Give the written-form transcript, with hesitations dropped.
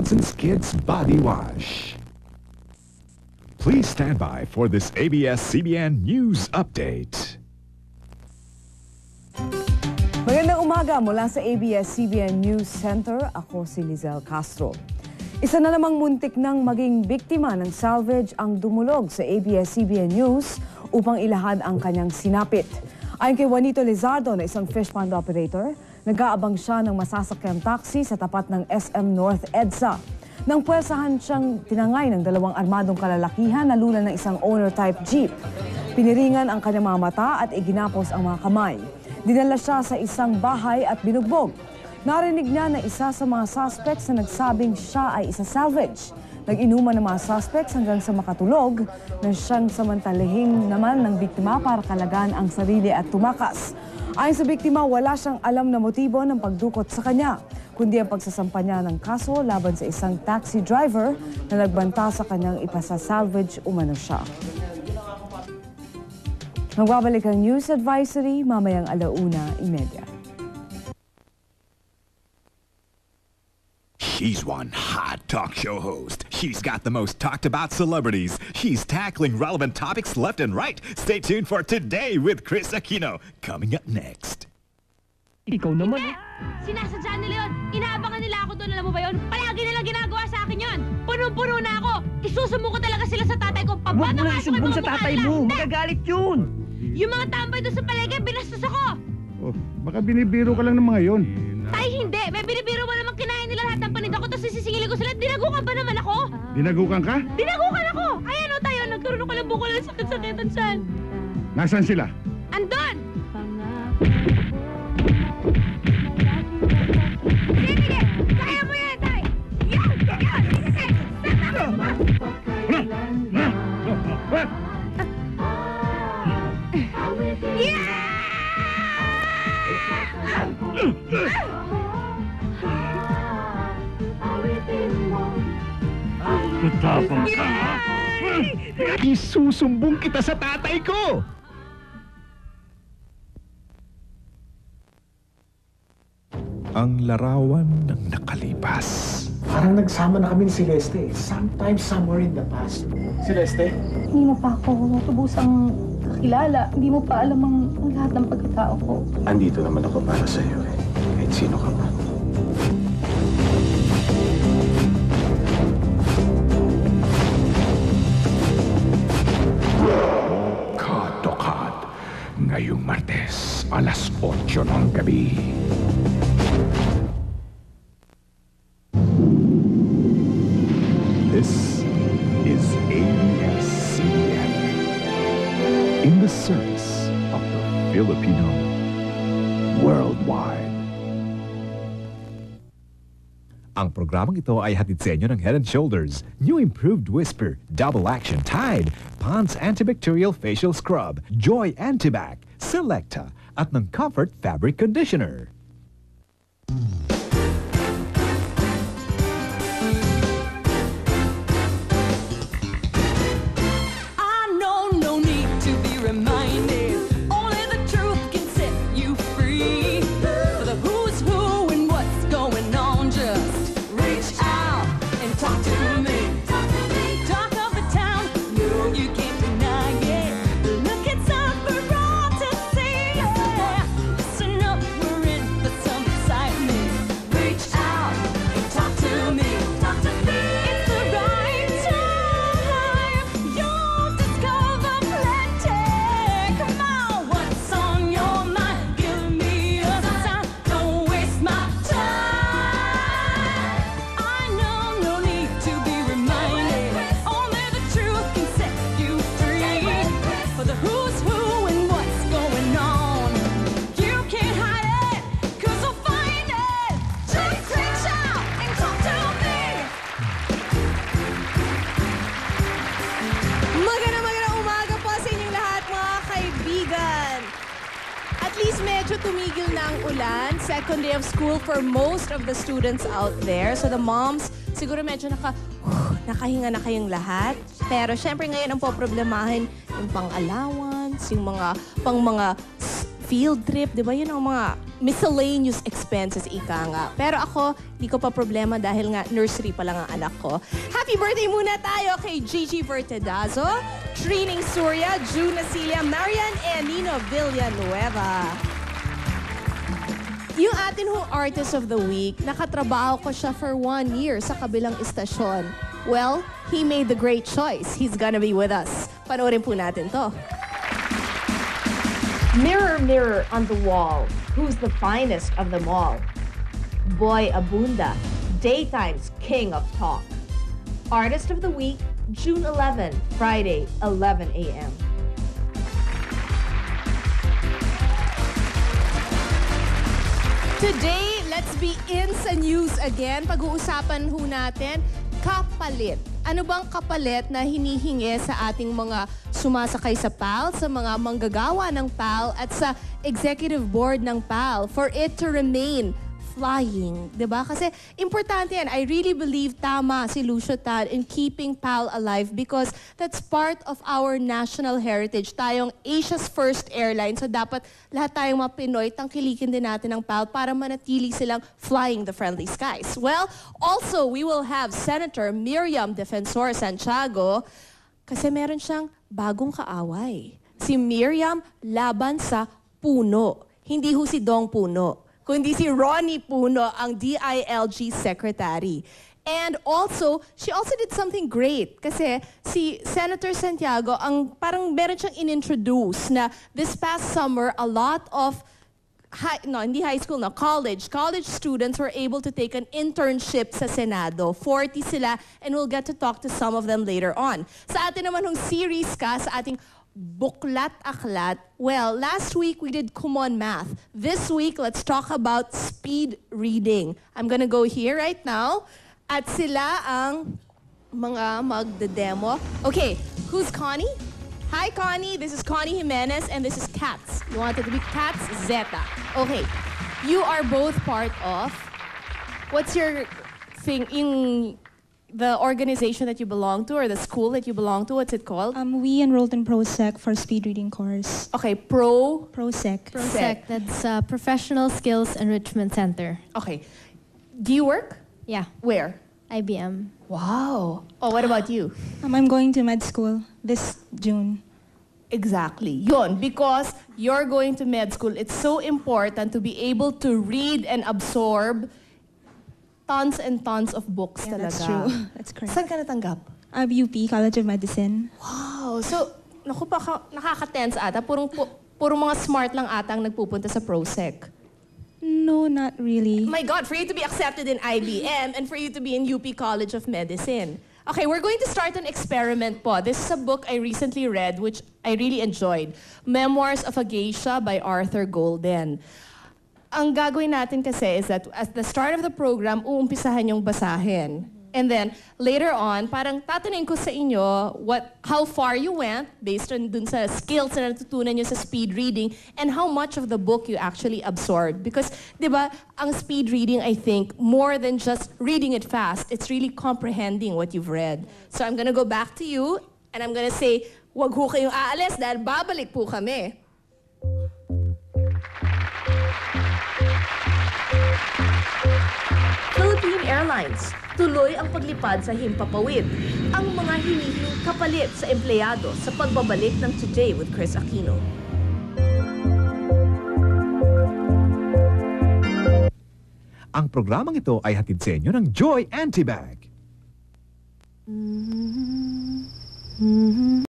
Johnson's Kids Body Wash. Please stand by for this ABS-CBN News Update. Magandang umaga mula sa ABS-CBN News Center. Ako si Lizelle Castro. Isa na namang muntik nang maging biktima ng salvage ang dumulog sa ABS-CBN News upang ilahad ang kanyang sinapit. Ayon kay Juanito Lizardo na isang fish pond operator, nag-aabang siya ng masasakyang taxi sa tapat ng SM North EDSA. Nang puwersahan siyang tinangay ng dalawang armadong kalalakihan na lula ng isang owner-type jeep. Piniringan ang kanyang mga mata at iginapos ang mga kamay. Dinala siya sa isang bahay at binugbog. Narinig niya na isa sa mga suspects na nagsabing siya ay isa-salvage. Nag-inuman ng mga suspects hanggang sa makatulog na siyang samantalahin naman ng biktima para kalagaan ang sarili at tumakas. Ayon sa biktima, wala siyang alam na motibo ng pagdukot sa kanya, kundi ang pagsasampa niya ng kaso laban sa isang taxi driver na nagbanta sa kanyang ipasa-salvage umano siya. Magbabalik ang News Advisory mamayang 1:30. She's one hot talk show host. She's got the most talked about celebrities. She's tackling relevant topics left and right. Stay tuned for Today with Chris Aquino. Coming up next. Ikaw naman eh. Sinasadya nila yun. Inaabangan nila ako doon. Alam mo ba yun? Palagi nilang ginagawa sa akin yun. Punong-puno na ako. Isusumbong ko talaga sila sa tatay ko. Huwag mo na isumbong sa tatay mo. Magagalit yun. Yung mga tambay doon sa palengke, binastos ako. Oh, baka binibiro ka lang ng mga yon. Tay, hindi. May binibiro mo naman kinain nila lahat ng paninda ko, tapos sisingilin ko sila. Dinagukan ba naman ako? Dinagukan ka? Dinagukan ako! Ayan o tayo, nagkaroon ko lang bukol ng sakit-sakitan saan. Nasaan sila? Andon! Sige! Kaya mo yan, tay! Yan! Yan! Sige! Matapang ka, ha? Isusumbong kita sa tatay ko! Ang larawan ng nakalipas. Parang nagsama na kami ni Celeste. Sometime somewhere in the past. Celeste? Hindi mo pa ako tubusang kakilala. Hindi mo pa alam ang lahat ng pagkatao ko. Andito naman ako para sa iyo eh. Kahit sino ka man. Katokad. Ngayong Martes, 8:00 ng gabi. This is ABS-CBN. In the service of the Filipino worldwide. Ang programang ito ay hatid sa inyo ng Head & Shoulders, New Improved Whisper, Double Action Tide, Pond's Antibacterial Facial Scrub, Joy Antibac, Selecta, at ng Comfort Fabric Conditioner. medyo tumigil na ang ulan. Second day of school for most of the students out there. So the moms, siguro medyo nakahinga na kayong lahat. Pero syempre ngayon ang poproblemahin yung pang-allowance, yung mga field trip, di ba? Yun ang mga miscellaneous expenses, ika nga. Pero ako, di ko pa problema dahil nga nursery pa lang ang anak ko. Happy birthday muna tayo kay Gigi Vertedazo, Trining Surya, June Nasilia, Marian, and Nino Villanueva. Yung atin hong Artist of the Week, nakatrabaho ko siya for 1 year sa kabilang istasyon. Well, he made the great choice. He's gonna be with us. Panoorin po natin to. Mirror, mirror on the wall, who's the finest of them all? Boy Abunda, daytime's king of talk. Artist of the Week, June 11, Friday, 11 a.m. Today, let's be in sa news again. Pag-uusapan ho natin, kapalit. Ano bang kapalit na hinihingi sa ating mga sumasakay sa PAL, sa mga manggagawa ng PAL, at sa executive board ng PAL for it to remain flying, diba? Kasi importante yan. I really believe tama si Lucio Tad in keeping PAL alive because that's part of our national heritage. Tayong Asia's first airline, so dapat lahat tayong mga Pinoy, tangkilikin din natin ng PAL para manatili silang flying the friendly skies. Well, also, we will have Senator Miriam Defensor Santiago kasi meron siyang bagong kaaway. Si Miriam laban sa Puno. Hindi ho si Dong Puno, kundi si Ronnie Puno, ang DILG Secretary. And also, she also did something great kasi si Senator Santiago, ang parang meron siyang inintroduce na this past summer, a lot of hindi high school, college students were able to take an internship sa Senado. 40 sila, and we'll get to talk to some of them later on. Sa atin naman yung series ka, sa ating Buklat Aklat. Well, last week we did Kumon Math. This week, let's talk about speed reading. I'm gonna go here right now. At sila ang mga magde-demo. Okay, who's Connie? Hi, Connie. This is Connie Jimenez, and this is Katz. You wanted to be Katz Zeta. Okay, you are both part of, what's your thing, the organization that you belong to or the school that you belong to, what's it called? We enrolled in ProSec for speed reading course. Okay, ProSec. ProSec, that's Professional Skills Enrichment Center. Okay. Do you work? Yeah, Where? IBM. Wow. Oh, what about you? I'm going to med school this June. Exactly. Yun, because you're going to med school, it's so important to be able to read and absorb tons and tons of books Yeah, talaga. that's true. That's correct. Saan ka natanggap? UP, College of Medicine. Wow. So, naku, nakaka-tense ata. Purong mga smart lang ata ang nagpupunta sa ProSec. No, not really. My God, for you to be accepted in IBM and for you to be in UP College of Medicine. Okay, we're going to start an experiment po. This is a book I recently read which I really enjoyed. Memoirs of a Geisha by Arthur Golden. Ang gagawin natin kasi is that at the start of the program, uumpisahan yung basahin. And then, later on, parang tatanungin ko sa inyo how far you went based on dun sa skills na natutunan nyo sa speed reading and how much of the book you actually absorbed. Because, di ba, ang speed reading, I think, more than just reading it fast, it's really comprehending what you've read. So I'm gonna go back to you and I'm gonna say, wag ho kayong aalis dahil babalik po kami. Philippine Airlines, tuloy ang paglipad sa himpapawid. Ang mga hinihing kapalit sa empleyado sa pagbabalik ng Today with Chris Aquino. Ang programang ito ay hatid sa inyo ng Joy Antibag.